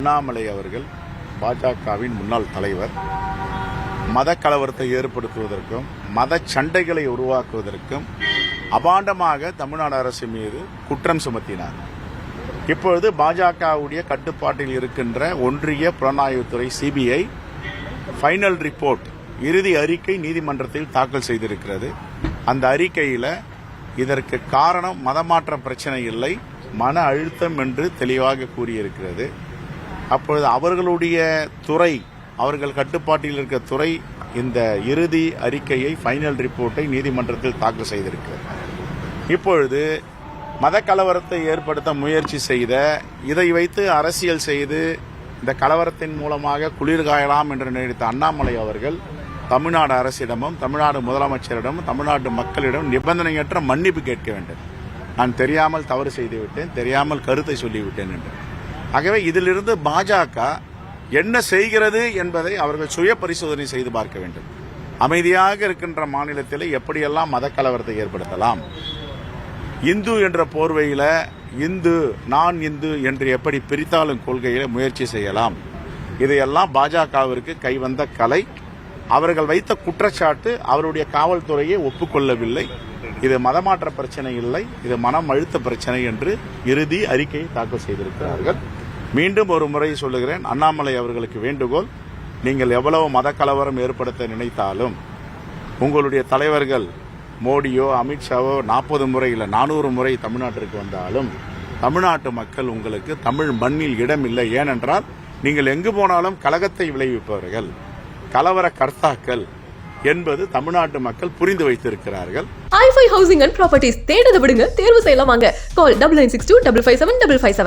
அண்ணாமலை அவர்கள் பாஜகவின் முன்னாள் தலைவர். மத கலவரத்தை ஏற்படுத்துவதற்கும் மத சண்டைகளை உருவாக்குவதற்கும் அபாண்டமாக தமிழ்நாடு அரசு மீது குற்றம் சுமத்தினார். இப்பொழுது பாஜகவுடைய கட்டுப்பாட்டில் இருக்கின்ற ஒன்றிய புலனாய்வுத்துறை சிபிஐ ஃபைனல் ரிப்போர்ட் இறுதி அறிக்கை நீதிமன்றத்தில் தாக்கல் செய்திருக்கிறது. அந்த அறிக்கையில் இதற்கு காரணம் மதமாற்ற பிரச்சனை இல்லை, மன அழுத்தம் என்று தெளிவாக கூறியிருக்கிறது. அப்பொழுது அவர்களுடைய துறை, அவர்கள் கட்டுப்பாட்டில் இருக்கிற துறை இந்த இறுதி அறிக்கையை ஃபைனல் ரிப்போர்ட்டை நீதிமன்றத்தில் தாக்கல் செய்திருக்கிறது. இப்பொழுது மத கலவரத்தை ஏற்படுத்த முயற்சி செய்த, இதை வைத்து அரசியல் செய்து இந்த கலவரத்தின் மூலமாக குளிர்காயலாம் என்று நினைத்த அண்ணாமலை அவர்கள் தமிழ்நாடு அரசிடமும் தமிழ்நாடு முதலமைச்சரிடம் தமிழ்நாட்டு மக்களிடம் நிபந்தனையற்ற மன்னிப்பு கேட்க வேண்டும். நான் தெரியாமல் தவறு செய்துவிட்டேன், தெரியாமல் கருத்தை சொல்லிவிட்டேன் என்று. ஆகவே இதிலிருந்து பாஜக என்ன செய்கிறது என்பதை அவர்கள் சுய பரிசோதனை செய்து பார்க்க வேண்டும். அமைதியாக இருக்கின்ற மாநிலத்தில் எப்படியெல்லாம் மத கலவரத்தை ஏற்படுத்தலாம், இந்து என்ற போர்வையில் இந்து நான் இந்து என்று எப்படி பிரித்தாளும் கொள்கையில முயற்சி செய்யலாம், இதையெல்லாம் பாஜகவிற்கு கைவந்த கலை. அவர்கள் வைத்த குற்றச்சாட்டு அவருடைய காவல்துறையை ஒப்புக்கொள்ளவில்லை. இது மதமாற்ற பிரச்சனை இல்லை, இது மனம் அழுத்த பிரச்சனை என்று இறுதி அறிக்கையை தாக்கல் செய்திருக்கிறார்கள். மீண்டும் ஒரு முறை சொல்லுகிறேன், அண்ணாமலை அவர்களுக்கு வேண்டுகோள், நீங்கள் எவ்வளவு மத கலவரம் ஏற்படுத்த நினைத்தாலும் உங்களுடைய தலைவர்கள் மோடியோ அமித்ஷாவோ 40 முறை இல்லை 400 முறை தமிழ்நாட்டிற்கு வந்தாலும் தமிழ்நாட்டு மக்கள் உங்களுக்கு தமிழ் மண்ணில் இடம் இல்லை. ஏனென்றால் நீங்கள் எங்கு போனாலும் கலகத்தை விளைவிப்பவர்கள், கலவர கர்த்தாக்கள் என்பது தமிழ்நாட்டு மக்கள் புரிந்து வைத்திருக்கிறார்கள். i5 ஹவுசிங் அண்ட் ப்ராப்பர்ட்டிஸ் தேடுது விடுங்க, தேர்வு செய்யலாம் வாங்க. கால் 9962557557.